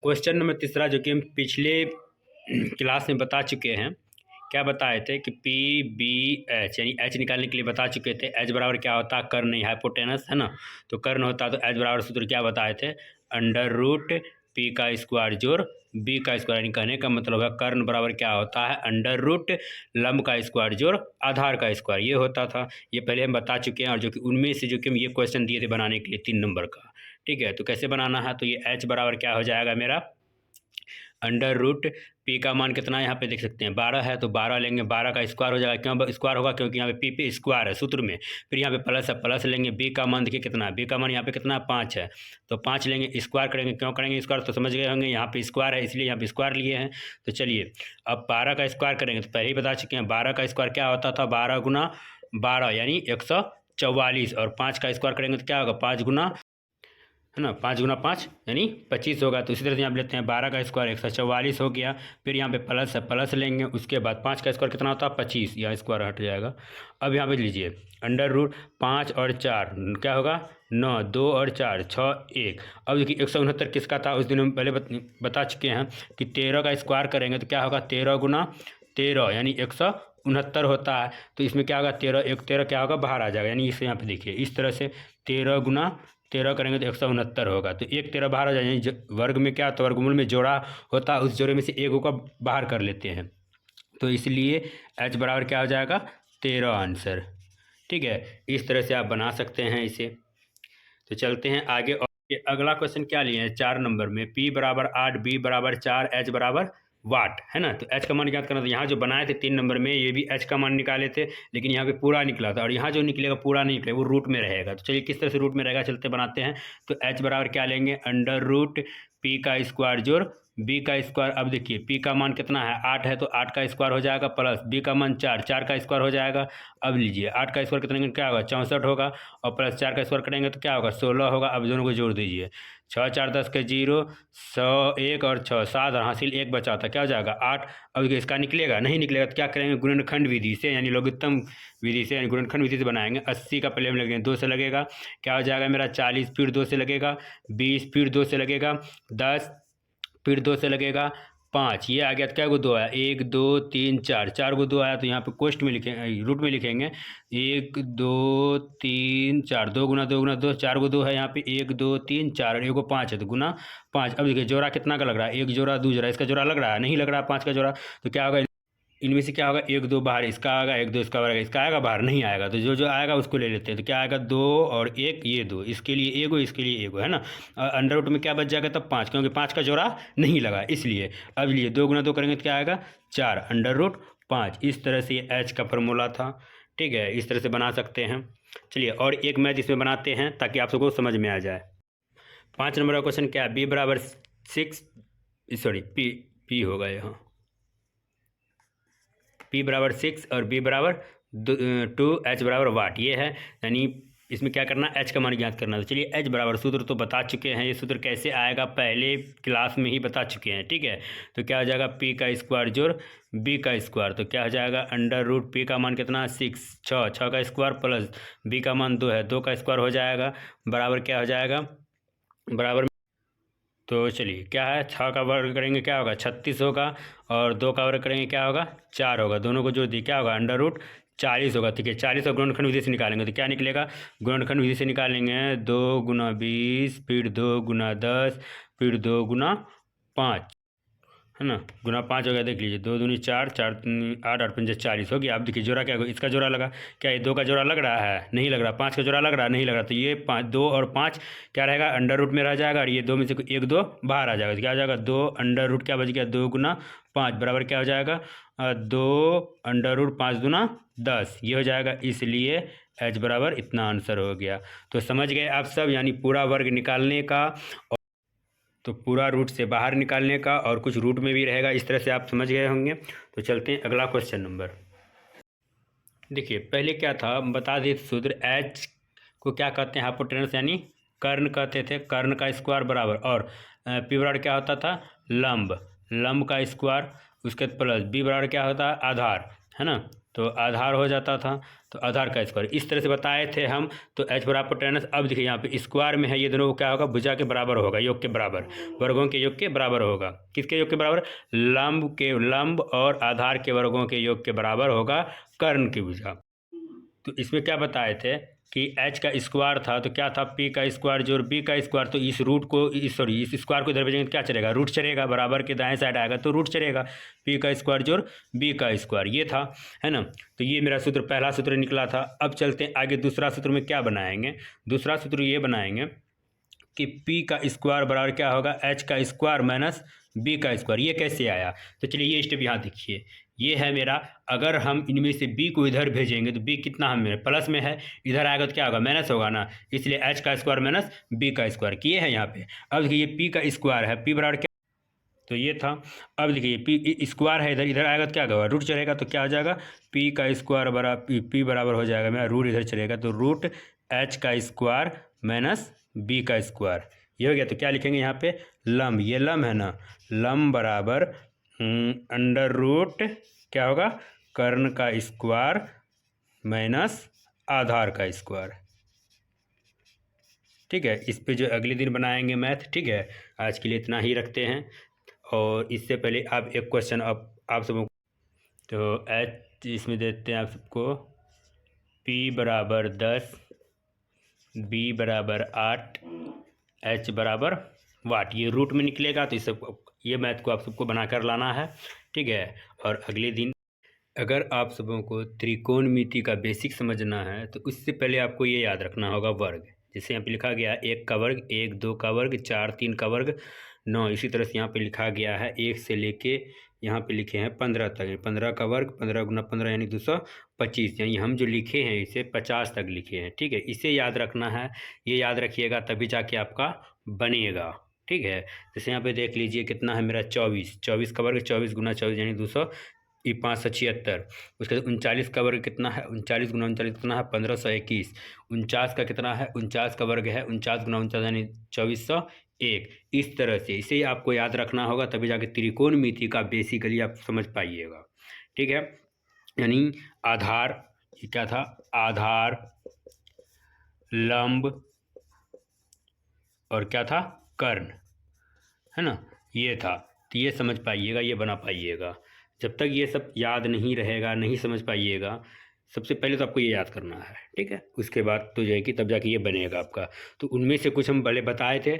Question number तीसरा जो कि हम पिछले क्लास में बता चुके हैं, क्या बताए थे कि पी बी एच यानी एच निकालने के लिए बता चुके थे। एच बराबर क्या होता है, कर्ण नहीं हाइपोटेनस है ना, तो कर्ण होता है तो एच बराबर सूत्र क्या बताए थे, अंडर रूट पी का स्क्वायर जोड़ बी का स्क्वायर। यानी कहने का मतलब है कर्ण बराबर क्या होता है, अंडर रूट लंब का स्क्वायर जोड़ आधार का स्क्वायर, ये होता था। ये पहले हम बता चुके हैं, और जो कि उनमें से जो कि हम ये क्वेश्चन दिए थे बनाने के लिए 3 नंबर का। ठीक है, तो कैसे बनाना है, तो ये एच बराबर क्या हो जाएगा मेरा, अंडर रूट पी का मान कितना है यहाँ पे देख सकते हैं 12 है, तो 12 लेंगे, 12 का स्क्वायर हो जाएगा। क्यों स्क्वायर होगा, क्योंकि यहाँ पे पी पे स्क्वायर है सूत्र में। फिर यहाँ पे प्लस है, प्लस लेंगे। बी का मान देखिए कितना है, बी का मान यहाँ पे कितना है 5 है, तो 5 लेंगे, स्क्वायर करेंगे। क्यों करेंगे स्क्वायर, तो समझ गए होंगे यहाँ पे स्क्वायर है इसलिए यहाँ पे स्क्वायर लिए हैं। तो चलिए अब 12 का स्क्वायर करेंगे, तो पहले ही बता चुके हैं 12 का स्क्वायर क्या होता था, 12 गुना 12 यानी 144, और 5 का स्क्वायर करेंगे तो क्या होगा 5 गुना है ना, 5 गुना 5 यानी 25 होगा। तो इसी तरह से यहाँ पे लेते हैं 12 का स्क्वायर 144 हो गया। फिर यहाँ पे प्लस है, प्लस लेंगे, उसके बाद 5 का स्क्वायर कितना होता है 25, यहाँ स्क्वायर हट जाएगा। अब यहाँ पे लीजिए अंडर रूट 5 और 4 क्या होगा 9, 2 और 4 6 1। अब देखिए 169 किसका था, उस दिन हम पहले बता चुके हैं कि 13 का स्क्वायर करेंगे तो क्या होगा 13 गुना 13 यानी 169 होता है। तो इसमें क्या होगा 13 क्या होगा बाहर आ जाएगा, यानी इसे यहाँ पे देखिए इस तरह से 13 गुना 13 करेंगे तो 169 होगा। तो एक 13 बाहर आ जाए, यानी वर्ग में क्या तो वर्गमूल में जोड़ा होता है, उस जोड़े में से एक को बाहर कर लेते हैं। तो इसलिए एच बराबर क्या हो जाएगा 13 आंसर। ठीक है, इस तरह से आप बना सकते हैं इसे। तो चलते हैं आगे, और अगला क्वेश्चन क्या लिए हैं 4 नंबर में, पी बराबर 8 बी बराबर 4 एच बराबर वाट है ना। तो एच का मान ज्ञात करना था। यहाँ जो बनाए थे 3 नंबर में ये भी एच का मान निकाले थे, लेकिन यहाँ पे पूरा निकला था, और यहाँ जो निकलेगा पूरा नहीं निकलेगा, वो रूट में रहेगा। तो चलिए किस तरह से रूट में रहेगा चलते बनाते हैं। तो एच बराबर क्या लेंगे, अंडर रूट पी का स्क्वायर जोड़ बी का स्क्वायर। अब देखिए पी का मान कितना है 8 है, तो 8 का स्क्वायर हो जाएगा, प्लस बी का मान 4, 4 का स्क्वायर हो जाएगा। अब लीजिए 8 का स्क्वायर कितने क्या होगा 64 होगा, और प्लस 4 का स्क्वायर करेंगे तो क्या होगा 16 होगा। अब दोनों को जोड़ दीजिए, 6 4 10 के 0, 100 1 और 6 7, हासिल 1 बचा था, क्या हो जाएगा 8। अब इसका निकलेगा, नहीं निकलेगा तो क्या करेंगे गुणनखंड विधि से, यानी लघुत्तम विधि से, यानी गुणनखंड विधि से बनाएंगे। 80 का पहले हम लगेंगे 2 से लगेगा, क्या हो जाएगा मेरा 40, फिर 2 से लगेगा 20, फिर 2 से लगेगा 10, फिर 2 से लगेगा 5, ये आ गया। तो क्या गो 2 आया 1 2 3 4, 4 गो 2 आया, तो यहाँ पे कोष्ट में लिखेंगे रूट में लिखेंगे 1 2 3 4, 2 गुना 2 गुना 2, 4 गो 2 है यहाँ पे 1 2 3 4, और 1 गो 5 है तो गुना 5। अब देखिए जोड़ा कितना का लग रहा है, एक जोड़ा 2 जोड़ा, इसका जोड़ा लग रहा है नहीं लग रहा है 5 का जोड़ा, तो क्या होगा इनमें से क्या होगा 1 2 बाहर, इसका आएगा 1 2 इसका आएगा, इसका आएगा बाहर नहीं आएगा, तो जो जो आएगा उसको ले लेते हैं। तो क्या आएगा 2 और 1, ये 2, इसके लिए एगो इसके लिए एगो है ना। अंडर रूट में क्या बच जाएगा तब 5, क्योंकि 5 का जोड़ा नहीं लगा इसलिए। अब लिए 2 गुना 2 करेंगे तो क्या आएगा 4 अंडर रूट 5। इस तरह से ये एच का फॉर्मूला था। ठीक है, इस तरह से बना सकते हैं। चलिए और एक मैथ इसमें बनाते हैं ताकि आप सबको समझ में आ जाए। 5 नंबर का क्वेश्चन क्या है, बी बराबर 6 सॉरी पी होगा यहाँ, पी बराबर 6 और बी बराबर 2 एच बराबर वाट, ये है। यानी इसमें क्या करना एच का मान ज्ञात करना। तो चलिए एच बराबर सूत्र तो बता चुके हैं, ये सूत्र कैसे आएगा पहले क्लास में ही बता चुके हैं। ठीक है, तो क्या हो जाएगा पी का स्क्वायर जोड़ बी का स्क्वायर, तो क्या हो जाएगा अंडर रूट पी का मान कितना 6 6 का स्क्वायर, प्लस बी का मान 2 है 2 का स्क्वायर हो जाएगा, बराबर क्या हो जाएगा बराबर। तो चलिए क्या है 6 का वर्ग करेंगे क्या होगा 36 होगा, और 2 का वर्ग करेंगे क्या होगा 4 होगा, दोनों को जोड़ दिए क्या होगा अंडर रूट 40 होगा। ठीक है, 40 और गुणनखंड विधि से निकालेंगे तो क्या निकलेगा, गुणनखंड विधि से निकालेंगे 2 गुना 20, फिर 2 गुना 10, फिर 2 गुना 5 है ना, गुना 5 हो गया। देख लीजिए 2 दूनी 4 4 8 8 5 40 हो गया। अब देखिए जोड़ा क्या होगा, इसका जोड़ा लगा, क्या ये 2 का जोड़ा लग रहा है नहीं लग रहा, 5 का जोड़ा लग रहा है नहीं लग रहा, तो ये 5 2 और 5 क्या रहेगा अंडर रूट में रह जाएगा, और ये 2 में से 1 2 बाहर आ जाएगा, तो क्या हो जाएगा 2 अंडर रूट क्या बच गया 2 गुना 5 बराबर क्या हो जाएगा 2 अंडर रूट 5 गुना 10, ये हो जाएगा। इसलिए एच बराबर इतना आंसर हो गया। तो समझ गए आप सब, यानी पूरा वर्ग निकालने का, तो पूरा रूट से बाहर निकालने का, और कुछ रूट में भी रहेगा, इस तरह से आप समझ गए होंगे। तो चलते हैं अगला क्वेश्चन नंबर। देखिए पहले क्या था बता दें, सूत्र एच को क्या कहते हैं हाइपोटेनस यानी कर्ण कहते थे, कर्ण का स्क्वायर बराबर, और पी बराबर क्या होता था लंब, लंब का स्क्वायर, उसके प्लस बी बराबर क्या होता है आधार है ना। तो आधार हो जाता था, तो आधार का स्क्वायर इस तरह से बताए थे हम। तो एच बराबर हिपोटेनस, अब देखिए यहाँ पे स्क्वायर में है, ये दोनों क्या होगा, भुजा के बराबर होगा, योग के बराबर, वर्गों के योग के बराबर होगा। किसके योग के बराबर, लंब और आधार के वर्गों के योग के बराबर होगा कर्ण की भुजा। तो इसमें क्या बताए थे कि h का स्क्वायर था, तो क्या था, p का स्क्वायर जोड़ b का स्क्वायर, तो इस रूट को इस स्क्वायर को इधर भेजेंगे तो क्या चलेगा, रूट चलेगा, बराबर के दाएं साइड आएगा तो रूट चलेगा, p का स्क्वायर जोड़ b का स्क्वायर, ये था, है ना। तो ये मेरा सूत्र, पहला सूत्र निकला था। अब चलते हैं आगे, दूसरा सूत्र में क्या बनाएंगे, दूसरा सूत्र ये बनाएंगे कि p का स्क्वायर बराबर क्या होगा, h का स्क्वायर माइनस b का स्क्वायर। ये कैसे आया, तो चलिए ये स्टेप यहाँ देखिए, ये है मेरा, अगर हम इनमें से b को इधर भेजेंगे तो b कितना है मेरे प्लस में है, इधर आएगा तो क्या होगा, माइनस होगा ना, इसलिए h का स्क्वायर माइनस b का स्क्वायर किए हैं यहाँ पे। अब देखिए ये p का स्क्वायर है, p बराबर क्या, तो ये था। अब देखिए p स्क्वायर है, इधर इधर आएगा तो क्या होगा, रूट चलेगा, तो क्या हो जाएगा, p का स्क्वायर बराबर p बराबर हो जाएगा मेरा, रूट इधर चलेगा तो रूट h का स्क्वायर माइनस b का स्क्वायर, ये हो गया। तो क्या लिखेंगे यहाँ पे, लंब, ये लंब है ना, लंब बराबर अंडर रूट क्या होगा, कर्ण का स्क्वायर माइनस आधार का स्क्वायर। ठीक है, इस पे जो अगले दिन बनाएंगे मैथ। ठीक है, आज के लिए इतना ही रखते हैं। और इससे पहले आप एक क्वेश्चन आप सबको, तो एच इसमें देते हैं आप सबको, p बराबर 10, b बराबर 8, h बराबर वाट, ये रूट में निकलेगा। तो इस सब ये मैथ को आप सबको बनाकर लाना है। ठीक है, और अगले दिन अगर आप सबों को त्रिकोणमिति का बेसिक समझना है तो उससे पहले आपको ये याद रखना होगा वर्ग। जैसे यहाँ पे लिखा गया है 1 का वर्ग, 1 2 का वर्ग, 4 3 का वर्ग, 9। इसी तरह से यहाँ पे लिखा गया है 1 से लेके यहाँ पे लिखे हैं 15 तक, 15 का वर्ग, 15 गुना 15 यानी 225, यानी हम जो लिखे हैं इसे 50 तक लिखे हैं। ठीक है, इसे याद रखना है, ये याद रखिएगा तभी जाके आपका बनेगा। ठीक है, जैसे यहाँ पे देख लीजिए कितना है मेरा, 24, 24 का वर्ग, 24 गुना 24 यानी 200, ये 576। उसके बाद 39 का वर्ग कितना है, 39 गुना 39 कितना है, 1521। 49 का कितना है, 49 का वर्ग है 49 गुना 49 यानी 2401। इस तरह से इसे आपको याद रखना होगा तभी जाके त्रिकोणमिति का बेसिकली आप समझ पाइएगा। ठीक है, यानी आधार, ये क्या था, आधार, लंब और क्या था, कर्ण, है ना, ये था। तो ये समझ पाइएगा, ये बना पाइएगा। जब तक ये सब याद नहीं रहेगा, नहीं समझ पाइएगा, सबसे पहले तो आपको ये याद करना है। ठीक है, उसके बाद तो जाएगी तब जाके ये बनेगा आपका। तो उनमें से कुछ हम पहले बताए थे,